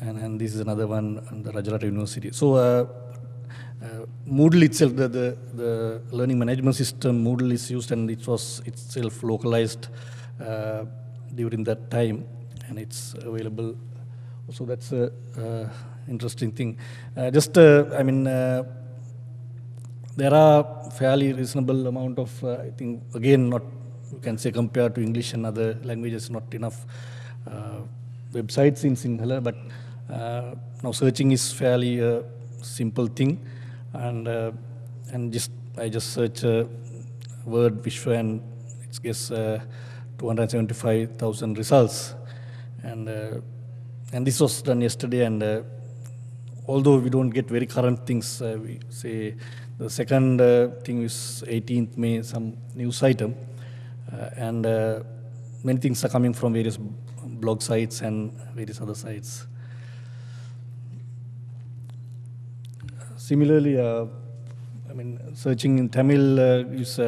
and this is another one on the Rajarata University. So Moodle itself, the learning management system, Moodle is used, and it was itself localized during that time, and it's available. So that's a interesting thing. There are fairly reasonable amount of, I think, again, not, you can say compared to English and other languages, not enough websites in Sinhala, but now searching is fairly a simple thing, and I just search word Vishwa, and it gets 275,000 results, and this was done yesterday, and although we don't get very current things, we say the second thing is 18th May, some news item, and many things are coming from various blog sites and various other sites. Similarly, searching in Tamil is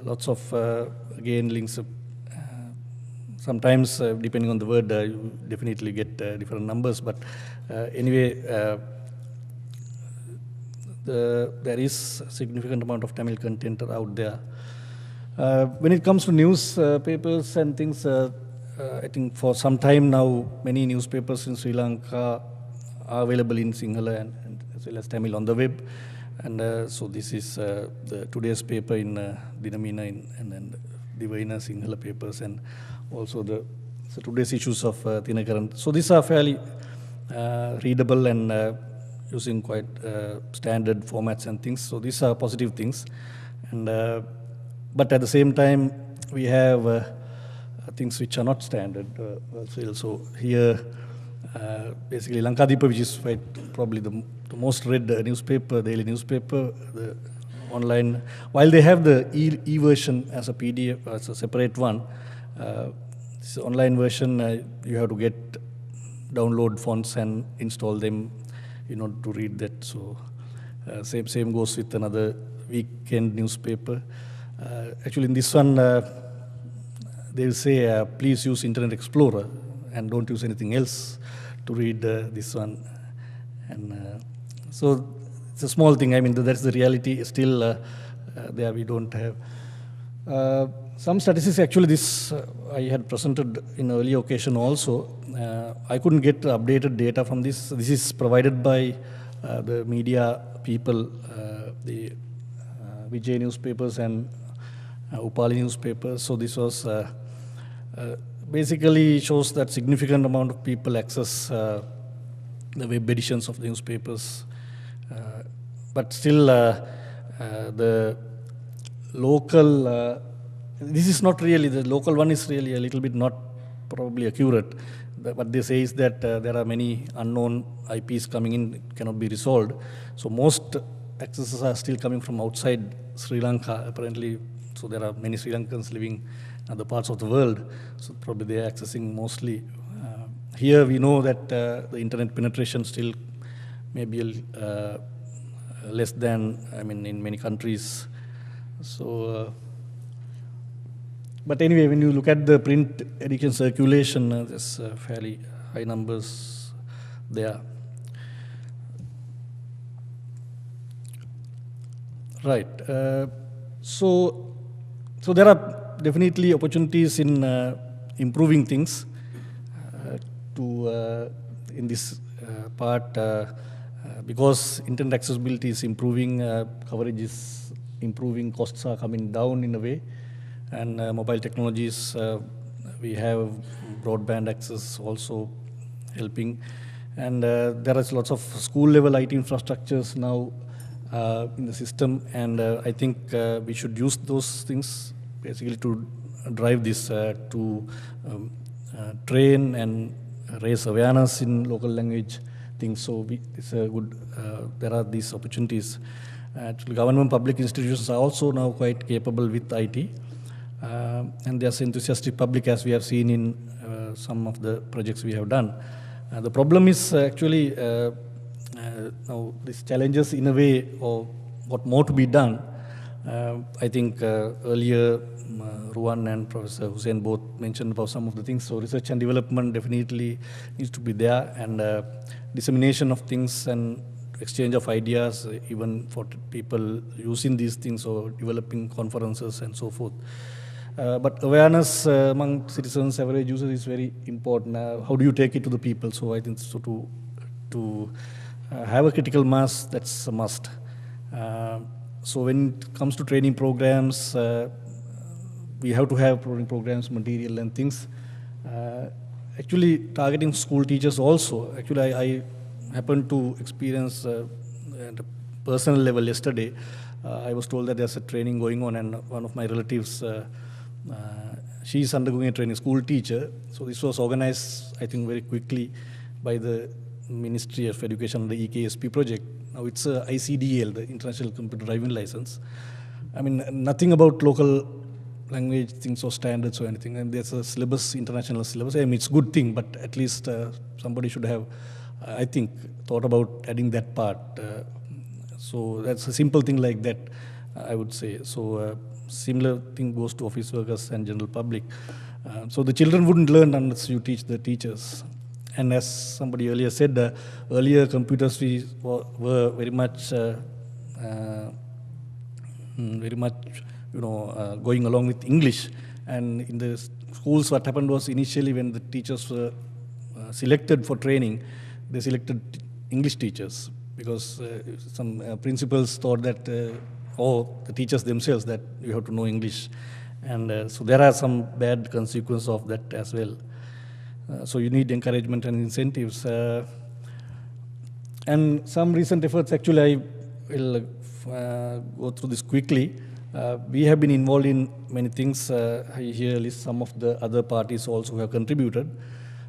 lots of, again, links. Sometimes, depending on the word, you definitely get different numbers, but anyway, there is a significant amount of Tamil content out there. When it comes to newspapers and things, I think for some time now, many newspapers in Sri Lanka are available in Sinhala and as well as Tamil on the web. And so this is the today's paper in Dinamina and then Divina Sinhala papers, and also so today's issues of Thinakaran. So these are fairly readable and using quite standard formats and things. So these are positive things. And but at the same time, we have things which are not standard. So here, basically Lankadipa, which is probably the most read newspaper, daily newspaper, the online, while they have the e-version as a PDF, as a separate one, this online version, you have to download fonts and install them in order to read that. So same goes with another weekend newspaper. Actually, in this one, they will say, please use Internet Explorer and don't use anything else to read this one. And so it's a small thing. I mean, that's the reality. Still, there we don't have. Some statistics, actually, this I had presented in an earlier occasion also. I couldn't get updated data from this. This is provided by the media people, the Vijay newspapers and Upali newspapers. So this was basically shows that significant amount of people access the web editions of the newspapers. But still, the local, this is not really, the local one is really a little bit not probably accurate. What they say is that there are many unknown IPs coming in, it cannot be resolved. So most accesses are still coming from outside Sri Lanka, apparently. So there are many Sri Lankans living in other parts of the world. So probably they are accessing mostly. Here we know that the internet penetration still may be less than, in many countries. So, but anyway, when you look at the print edition circulation, there's fairly high numbers there. Right. So there are definitely opportunities in improving things in this part because internet accessibility is improving, coverage is improving, costs are coming down in a way, and mobile technologies, we have broadband access also helping, and there is lots of school level IT infrastructures now in the system, and I think we should use those things basically to drive this, to train and raise awareness in local language things. So it's a good, there are these opportunities. Actually, government public institutions are also now quite capable with IT, and there's enthusiastic public, as we have seen in some of the projects we have done. The problem is actually now these challenges in a way, or what more to be done, I think earlier Ruwan and Professor Hussain both mentioned about some of the things. So research and development definitely needs to be there, and dissemination of things and exchange of ideas, even for people using these things or developing conferences and so forth. But awareness among citizens, average users, is very important. How do you take it to the people? So I think so to have a critical mass, that's a must. So when it comes to training programs, we have to have training programs, material and things. Actually, targeting school teachers also. Actually, I happened to experience at a personal level yesterday. I was told that there's a training going on, and one of my relatives, she is undergoing a training, school teacher. So this was organized, I think, very quickly by the Ministry of Education, the EKSP project. Now it's a ICDL, the International Computer Driving License. I mean, nothing about local language things or standards or anything. And there's a syllabus, international syllabus. I mean, it's a good thing, but at least somebody should have, I think, thought about adding that part. So that's a simple thing like that, I would say. So similar thing goes to office workers and general public. So the children wouldn't learn unless you teach the teachers. And as somebody earlier said, earlier computers were very much, going along with English. And in the schools, what happened was initially when the teachers were selected for training, they selected English teachers because some principals thought that, or the teachers themselves, that you have to know English. And so there are some bad consequences of that as well. So you need encouragement and incentives. And some recent efforts, actually, I will go through this quickly. We have been involved in many things. I here list some of the other parties also who have contributed.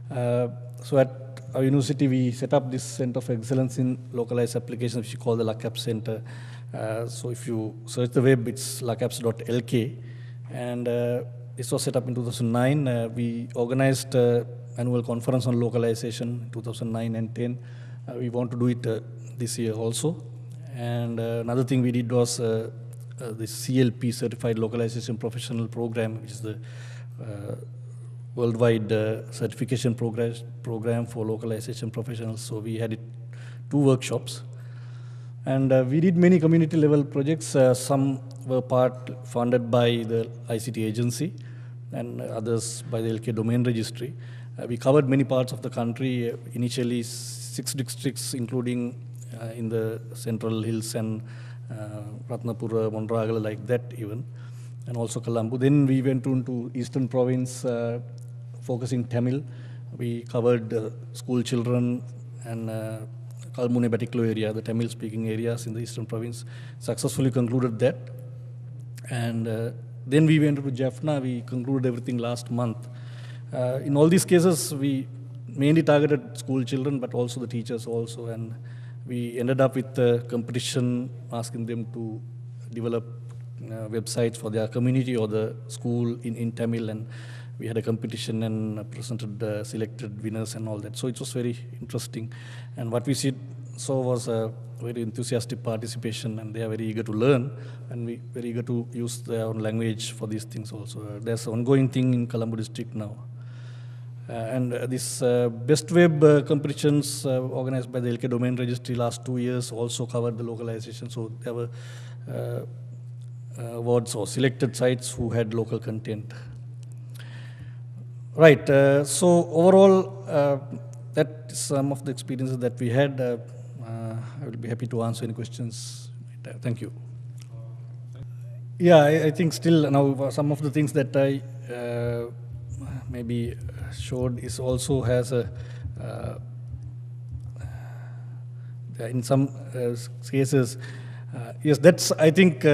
So at our university, we set up this Center of Excellence in Localized Applications, which we call the LACAPS Center. So if you search the web, it's lacaps.lk. And this was set up in 2009. We organized annual conference on localization in 2009 and 10. We want to do it this year also. And another thing we did was the CLP, Certified Localization Professional Program, which is the worldwide certification program for localization professionals. So we had 2 workshops. And we did many community level projects. Some were part funded by the ICT agency and others by the LK Domain Registry. We covered many parts of the country, initially 6 districts, including in the Central Hills and Ratnapura, Monragala, like that even, and also Colombo. Then we went into Eastern Province, focusing Tamil. We covered school children and Kalmune Batiklo area, the Tamil speaking areas in the Eastern Province. Successfully concluded that. And then we went to Jaffna. We concluded everything last month. In all these cases, we mainly targeted school children, but also the teachers also. And we ended up with a competition, asking them to develop websites for their community or the school in Tamil. And we had a competition and presented selected winners and all that. So it was very interesting. And what we saw was a very enthusiastic participation, and they are very eager to learn, and we very eager to use their own language for these things also. There's an ongoing thing in Colombo district now. And this Best Web competitions organized by the LK Domain Registry last 2 years also covered the localization. So there were awards or selected sites who had local content. Right, so overall, that's some of the experiences that we had. I will be happy to answer any questions. Thank you. Yeah, I think still now some of the things that I maybe showed is also has a, in some cases, yes, that's, I think,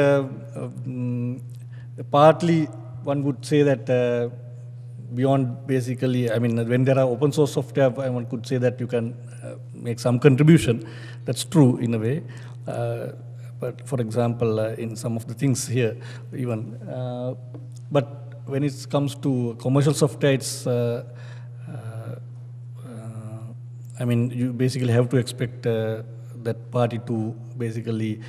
partly one would say that beyond basically, I mean, when there are open source software, one could say that you can make some contribution. That's true in a way. But for example, in some of the things here, even. But when it comes to commercial software, it's, I mean, you basically have to expect that party to basically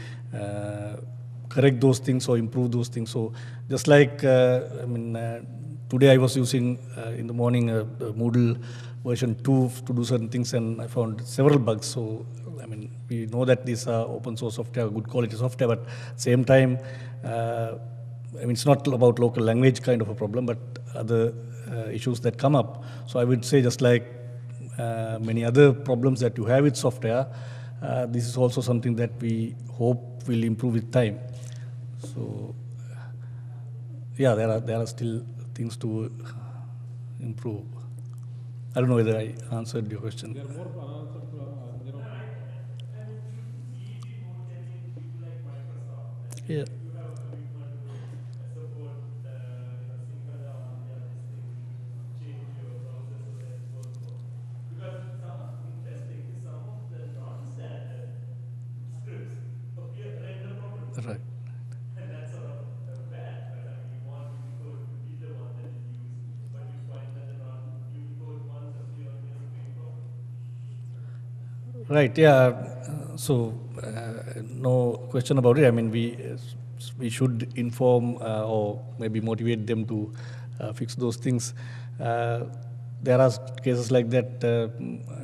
correct those things or improve those things. So just like, today I was using in the morning the Moodle version 2 to do certain things, and I found several bugs. So, we know that these are open source software, good quality software, but same time, it's not about local language kind of a problem, but other issues that come up. So I would say, just like many other problems that you have with software, this is also something that we hope will improve with time. So, yeah, there are still things to improve. I don't know whether I answered your question. There are more unanswered, Yeah. You have a commitment to support, Sinhala on their this thing, change your browser so that it works more. Because some of interesting is some of the non-standard scripts appear render properly. Right. And that's sort of bad, right? You want Unicode to be the one that is used, but you find that the non-Unicode ones appear on your screen properly. Right. Yeah. So, no question about it. We should inform or maybe motivate them to fix those things. There are cases like that.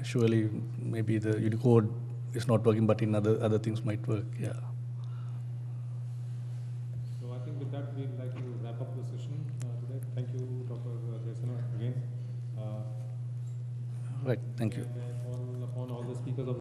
Surely, maybe the Unicode is not working, but in other things might work. Yeah. So I think with that, we'd like to wrap up the session today. Thank you, Dr. Jason, again. Right. Thank you. And on all the speakers of